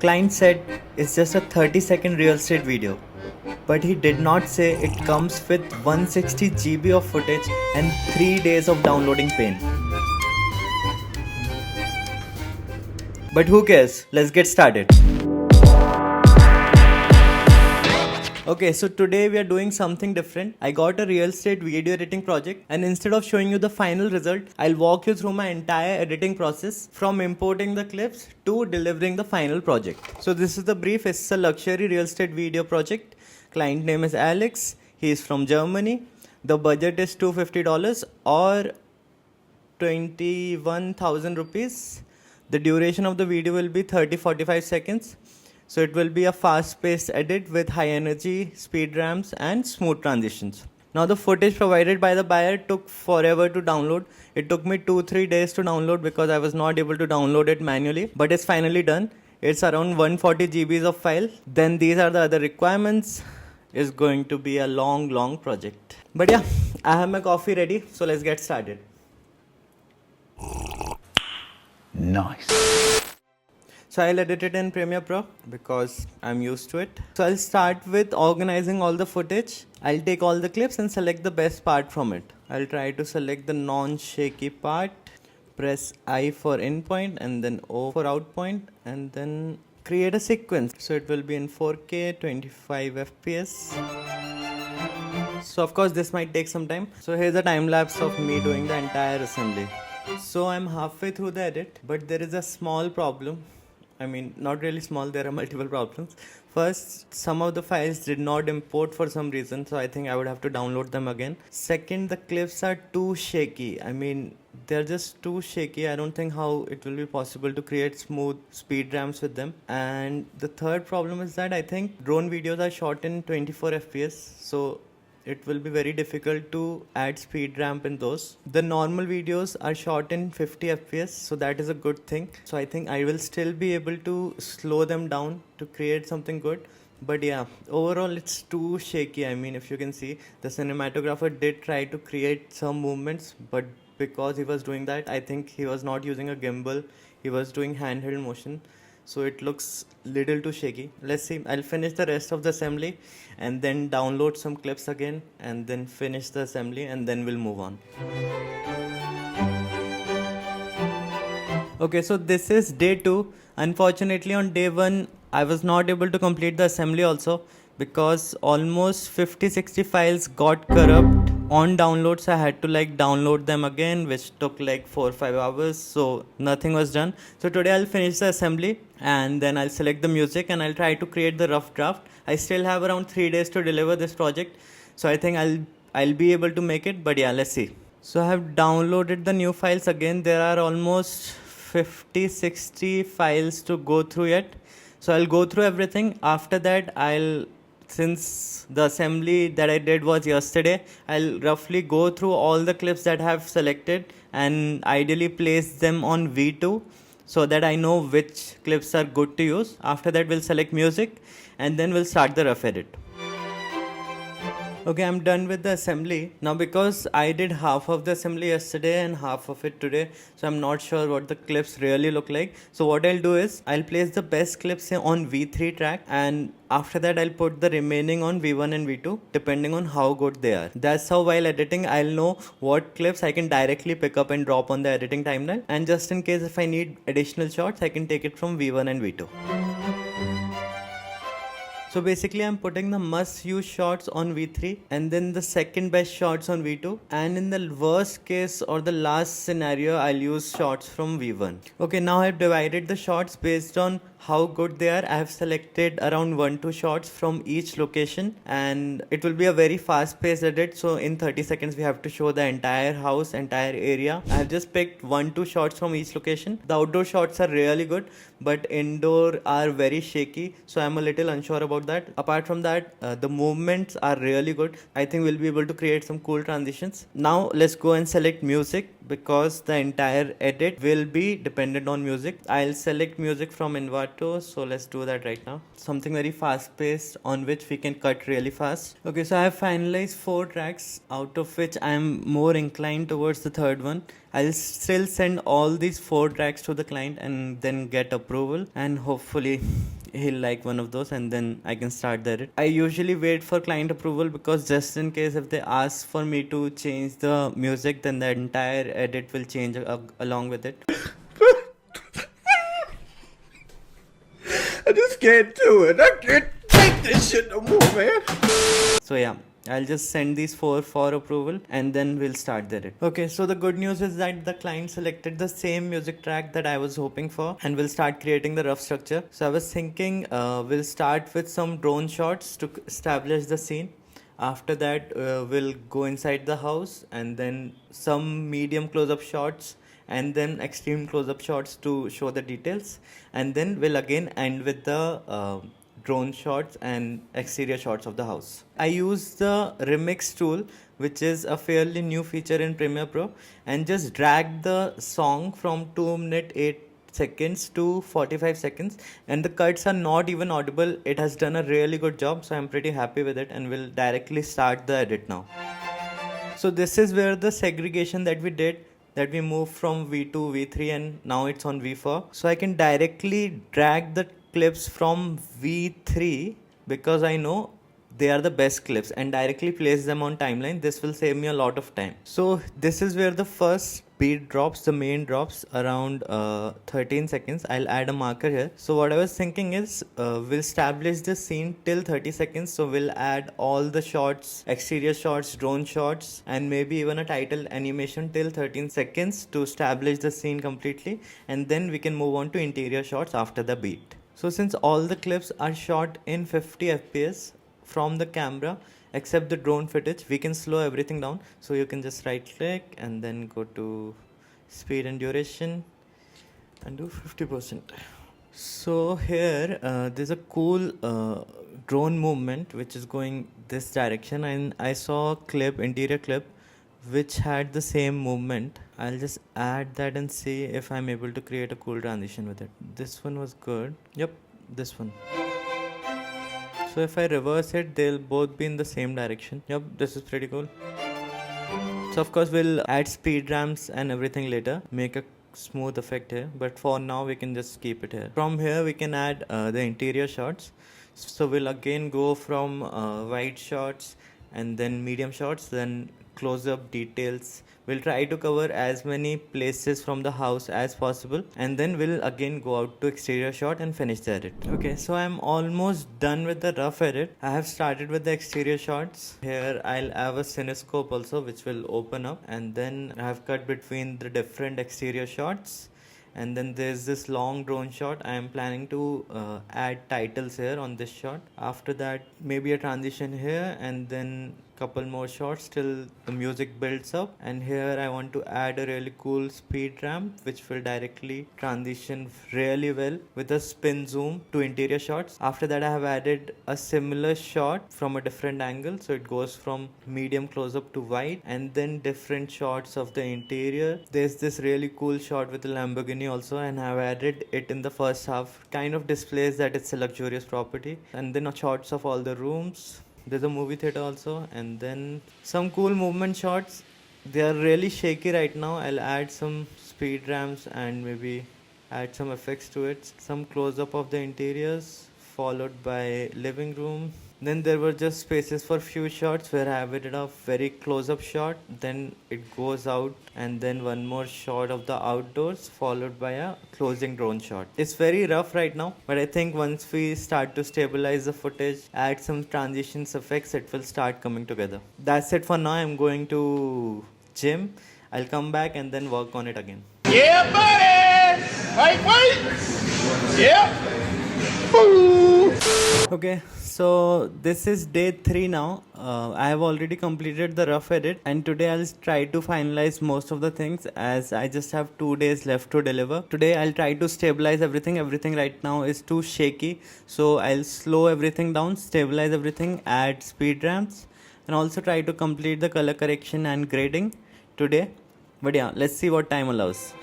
Client said it's just a 30-second real estate video. But he did not say it comes with 160 GB of footage and 3 days of downloading pain. But who cares? Let's get started. Okay, so today we are doing something different. I got a real estate video editing project, and instead of showing you the final result, I'll walk you through my entire editing process from importing the clips to delivering the final project. So this is the brief. It's a luxury real estate video project. Client name is Alex. He is from Germany. The budget is $250 or 21,000 rupees. The duration of the video will be 30-45 seconds. So it will be a fast-paced edit with high energy, speed ramps and smooth transitions. Now the footage provided by the buyer took forever to download. It took me 2-3 days to download because I was not able to download it manually. But it's finally done. It's around 140 GBs of file. Then these are the other requirements. It's going to be a long project. But yeah, I have my coffee ready. So let's get started. Nice. So I'll edit it in Premiere Pro because I'm used to it. So I'll start with organizing all the footage. I'll take all the clips and select the best part from it. I'll try to select the non-shaky part. Press I for in point and then O for out point and then create a sequence. So it will be in 4K, 25 FPS. So of course this might take some time. So here's a time lapse of me doing the entire assembly. So I'm halfway through the edit, but there is a small problem. I mean, not really small, there are multiple problems. First, some of the files did not import for some reason, so I think I would have to download them again. Second, the clips are too shaky. I mean, they're just too shaky. I don't think how it will be possible to create smooth speed ramps with them. And the third problem is that I think drone videos are shot in 24 FPS, so it will be very difficult to add speed ramp in those. The normal videos are shot in 50 FPS, so that is a good thing. So I think I will still be able to slow them down to create something good. But yeah, overall it's too shaky. I mean, if you can see, the cinematographer did try to create some movements, but because he was doing that, I think he was not using a gimbal. He was doing handheld motion. So it looks little too shaky. Let's see, I'll finish the rest of the assembly and then download some clips again and then finish the assembly and then we'll move on. Okay, so this is day 2. Unfortunately on day 1 I was not able to complete the assembly also because almost 50-60 files got corrupt on download, so I had to download them again, which took 4-5 hours, so nothing was done. So today I'll finish the assembly and then I'll select the music and I'll try to create the rough draft. I still have around 3 days to deliver this project, so I think I'll be able to make it, but yeah, let's see. So I have downloaded the new files again. There are almost 50-60 files to go through yet, so I'll go through everything. After that, since the assembly that I did was yesterday, I'll roughly go through all the clips that I have selected and ideally place them on V2 so that I know which clips are good to use. After that, we'll select music and then we'll start the rough edit. Okay, I'm done with the assembly. Now because I did half of the assembly yesterday and half of it today, so I'm not sure what the clips really look like. So what I'll do is, I'll place the best clips on V3 track and after that I'll put the remaining on V1 and V2 depending on how good they are. That's how while editing I'll know what clips I can directly pick up and drop on the editing timeline, and just in case if I need additional shots I can take it from V1 and V2. So basically I'm putting the must use shots on V3 and then the second best shots on V2, and in the worst case or the last scenario I'll use shots from V1. Okay, now I've divided the shots based on how good they are. I have selected around 1-2 shots from each location and it will be a very fast paced edit. So in 30 seconds we have to show the entire house, entire area. I have just picked 1-2 shots from each location. The outdoor shots are really good but indoor are very shaky, so I'm a little unsure about about that. Apart from that, the movements are really good. I think we'll be able to create some cool transitions. Now let's go and select music, because the entire edit will be dependent on music. I'll select music from Envato, so let's do that right now. Something very fast paced on which we can cut really fast. Okay, so I have finalized 4 tracks, out of which I'm more inclined towards the third one. I'll still send all these 4 tracks to the client and then get approval, and hopefully he'll like one of those, and then I can start the edit. I usually wait for client approval, because just in case if they ask for me to change the music, then the entire edit will change along with it. I just can't do it. I can't take this shit no more, man. So yeah, I'll just send these 4 for approval, and then we'll start the edit. Okay, so the good news is that the client selected the same music track that I was hoping for, and we'll start creating the rough structure. So I was thinking we'll start with some drone shots to establish the scene. After that, we'll go inside the house, and then some medium close-up shots, and then extreme close-up shots to show the details, and then we'll again end with the drone shots and exterior shots of the house. I use the remix tool, which is a fairly new feature in Premiere Pro, and just drag the song from 2 minutes 8 seconds to 45 seconds, and the cuts are not even audible. It has done a really good job, so I'm pretty happy with it, and we'll directly start the edit now. So this is where the segregation that we did, that we moved from V2, V3, and now it's on V4. So I can directly drag the clips from V3, because I know they are the best clips, and directly place them on timeline. This will save me a lot of time. So this is where the first beat drops, the main drops around 13 seconds. I'll add a marker here. So what I was thinking is we'll establish the scene till 30 seconds. So we'll add all the shots, exterior shots, drone shots, and maybe even a title animation till 13 seconds to establish the scene completely, and then we can move on to interior shots after the beat. So since all the clips are shot in 50 fps from the camera, except the drone footage, we can slow everything down. So you can just right click and then go to speed and duration and do 50%. So here there's a cool drone movement which is going this direction, and I saw a clip, interior clip, which had the same movement. I'll just add that and see if I'm able to create a cool transition with it. This one was good. Yep, this one. So if I reverse it, they'll both be in the same direction. Yep, this is pretty cool. So of course we'll add speed ramps and everything later, make a smooth effect here, but for now we can just keep it here. From here we can add the interior shots. So we'll again go from wide shots and then medium shots, then close-up details. We'll try to cover as many places from the house as possible, and then we'll again go out to exterior shot and finish the edit. Okay, so I'm almost done with the rough edit. I have started with the exterior shots. Here I'll have a cinescope also, which will open up, and then I have cut between the different exterior shots. And then there's this long drone shot. I am planning to add titles here on this shot. After that, maybe a transition here, and then couple more shots till the music builds up. And here I want to add a really cool speed ramp which will directly transition really well with a spin zoom to interior shots. After that I have added a similar shot from a different angle, so it goes from medium close up to wide, and then different shots of the interior. There's this really cool shot with the Lamborghini also, and I've added it in the first half. Kind of displays that it's a luxurious property. And then shots of all the rooms. There's a movie theater also, and then some cool movement shots. They are really shaky right now. I'll add some speed ramps and maybe add some effects to it. Some close up of the interiors followed by living room. Then there were just spaces for few shots where I added a very close-up shot, then it goes out, and then one more shot of the outdoors followed by a closing drone shot. It's very rough right now, but I think once we start to stabilize the footage, add some transitions effects, it will start coming together. That's it for now. I'm going to gym. I'll come back and then work on it again. Yeah, buddy! Wait! Yeah! Boo! Okay, so this is day 3 now. I have already completed the rough edit, and today I'll try to finalize most of the things as I just have 2 days left to deliver. Today I'll try to stabilize everything. Everything right now is too shaky, so I'll slow everything down, stabilize everything, add speed ramps, and also try to complete the color correction and grading today. But yeah, let's see what time allows.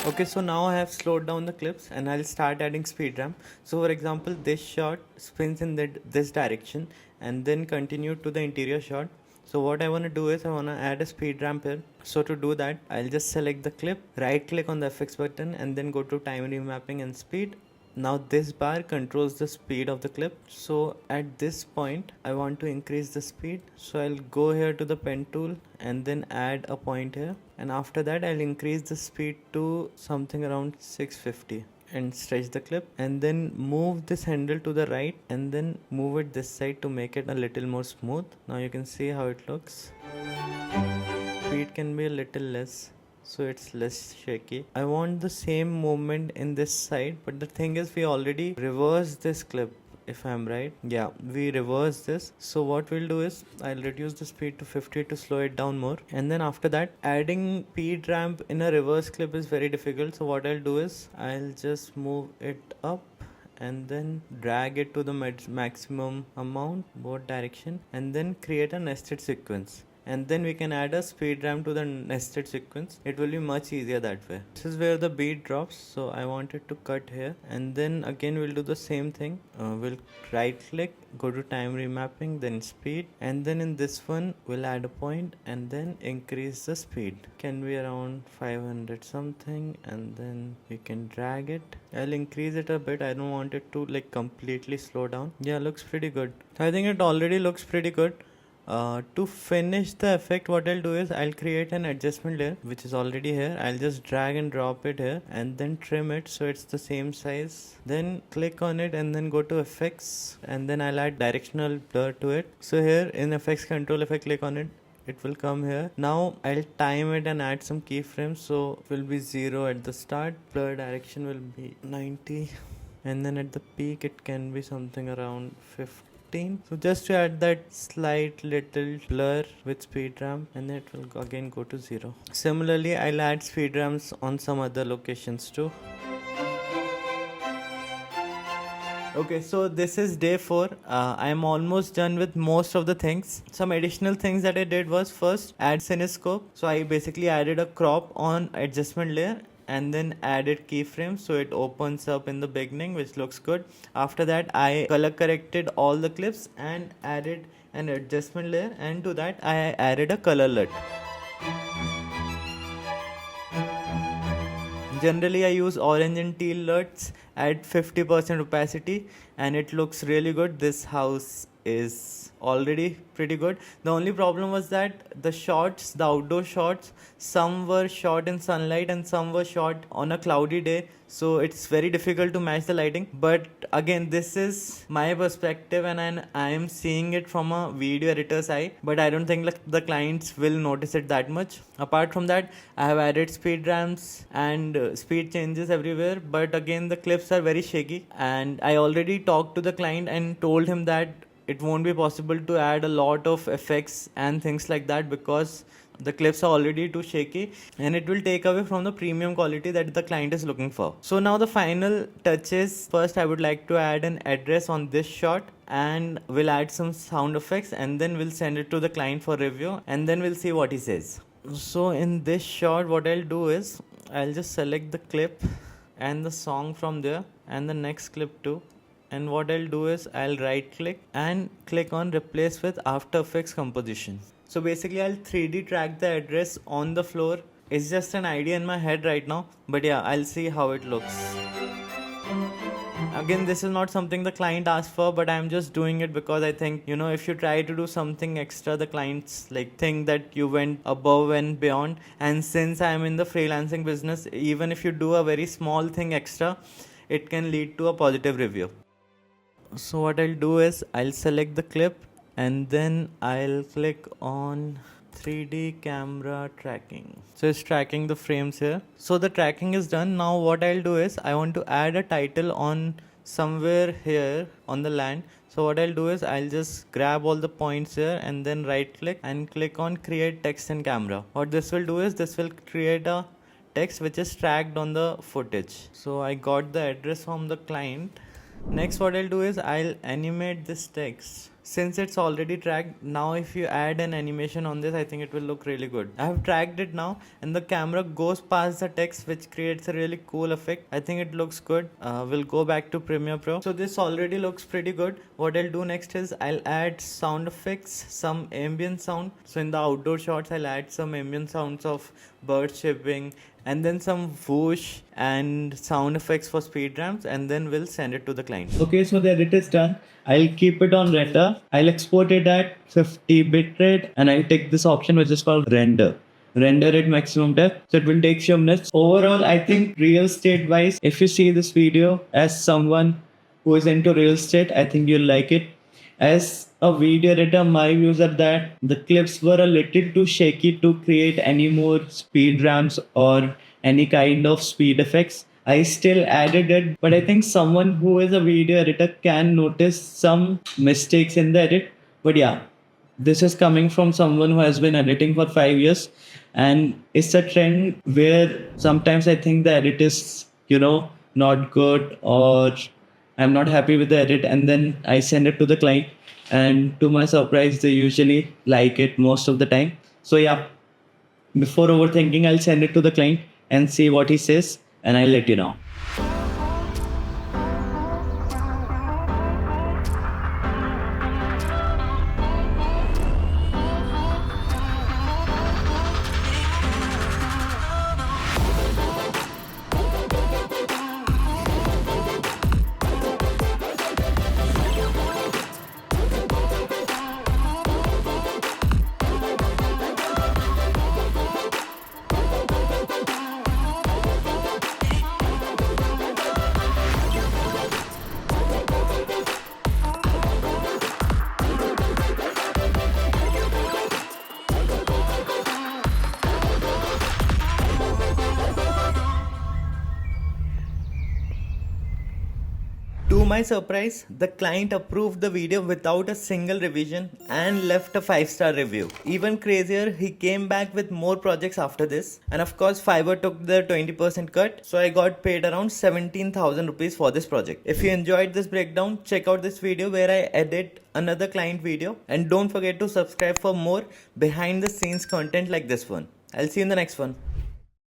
Okay, so now I have slowed down the clips and I'll start adding speed ramp. So for example, this shot spins in this direction and then continue to the interior shot. So what I want to do is I want to add a speed ramp here. So to do that, I'll just select the clip, right click on the FX button and then go to time remapping and speed. Now this bar controls the speed of the clip. So at this point I want to increase the speed, so I'll go here to the pen tool and then add a point here, and after that I'll increase the speed to something around 650 and stretch the clip, and then move this handle to the right and then move it this side to make it a little more smooth. Now you can see how it looks. Speed can be a little less so it's less shaky. I want the same movement in this side, but the thing is we already reversed this clip, if I'm right. Yeah, we reversed this. So what we'll do is I'll reduce the speed to 50 to slow it down more, and then after that adding speed ramp in a reverse clip is very difficult. So what I'll do is I'll just move it up and then drag it to the maximum amount both direction and then create a nested sequence, and then we can add a speed ramp to the nested sequence. It will be much easier that way. This is where the beat drops, so I want it to cut here, and then again we'll do the same thing. We'll right click, go to time remapping, then speed, and then in this one we'll add a point and then increase the speed. Can be around 500 something, and then we can drag it. I'll increase it a bit. I don't want it to like completely slow down. Yeah, looks pretty good. I think it already looks pretty good. To finish the effect, what I'll do is I'll create an adjustment layer which is already here. I'll just drag and drop it here and then trim it so it's the same size. Then click on it and then go to effects, and then I'll add directional blur to it. So here in effects control, if I click on it, it will come here. Now I'll time it and add some keyframes. So it will be 0 at the start, blur direction will be 90, and then at the peak it can be something around 50. So just to add that slight little blur with speed ramp, and then it will again go to 0. Similarly, I'll add speed ramps on some other locations too. Okay, so this is day 4. I'm almost done with most of the things. Some additional things that I did was first add cinescope. So I basically added a crop on adjustment layer and then added keyframes so it opens up in the beginning, which looks good. After that I color corrected all the clips and added an adjustment layer, and to that I added a color LUT. Generally I use orange and teal LUTs at 50% opacity and it looks really good. This house is already pretty good. The only problem was that the shots, the outdoor shots, some were shot in sunlight and some were shot on a cloudy day, so it's very difficult to match the lighting. But again, this is my perspective and I am seeing it from a video editor's eye, but I don't think the clients will notice it that much. Apart from that, I have added speed ramps and speed changes everywhere, but again the clips are very shaky, and I already talked to the client and told him that it won't be possible to add a lot of effects and things like that because the clips are already too shaky and it will take away from the premium quality that the client is looking for. So now the final touches. First I would like to add an address on this shot, and we'll add some sound effects and then we'll send it to the client for review and then we'll see what he says. So in this shot what I'll do is I'll just select the clip and the song from there and the next clip too. And what I'll do is I'll right click and click on replace with After Effects composition. So basically I'll 3D track the address on the floor. It's just an idea in my head right now, but yeah, I'll see how it looks. Again, this is not something the client asked for, but I'm just doing it because I think, if you try to do something extra, the clients think that you went above and beyond. And since I'm in the freelancing business, even if you do a very small thing extra, it can lead to a positive review. So what I'll do is I'll select the clip and then I'll click on 3D camera tracking. So it's tracking the frames here. So the tracking is done. Now what I'll do is I want to add a title on somewhere here on the land. So what I'll do is I'll just grab all the points here and then right click and click on create text in camera. What this will do is this will create a text which is tracked on the footage. So I got the address from the client. Next what I'll do is I'll animate this text. Since it's already tracked, now if you add an animation on this, I think it will look really good. I have tracked it now and the camera goes past the text, which creates a really cool effect. I think it looks good. We'll go back to Premiere Pro. So this already looks pretty good. What I'll do next is I'll add sound effects, some ambient sound. So in the outdoor shots, I'll add some ambient sounds of birds chirping and then some whoosh and sound effects for speed ramps, and then we'll send it to the client. Okay, so the edit is done. I'll keep it on render. I'll export it at 50 bitrate and I'll take this option which is called render. Render at maximum depth. So it will take few minutes. Overall, I think real estate wise, if you see this video as someone who is into real estate, I think you'll like it. As a video editor, my views are that the clips were a little too shaky to create any more speed ramps or any kind of speed effects. I still added it, but I think someone who is a video editor can notice some mistakes in the edit. But yeah, this is coming from someone who has been editing for 5 years, and it's a trend where sometimes I think the edit is, not good, or I'm not happy with the edit, and then I send it to the client, and to my surprise, they usually like it most of the time. So yeah, before overthinking, I'll send it to the client and see what he says, and I'll let you know. To my surprise, the client approved the video without a single revision and left a 5-star review. Even crazier, he came back with more projects after this. And of course, Fiverr took the 20% cut. So I got paid around 17,000 rupees for this project. If you enjoyed this breakdown, check out this video where I edit another client video. And don't forget to subscribe for more behind the scenes content like this one. I'll see you in the next one.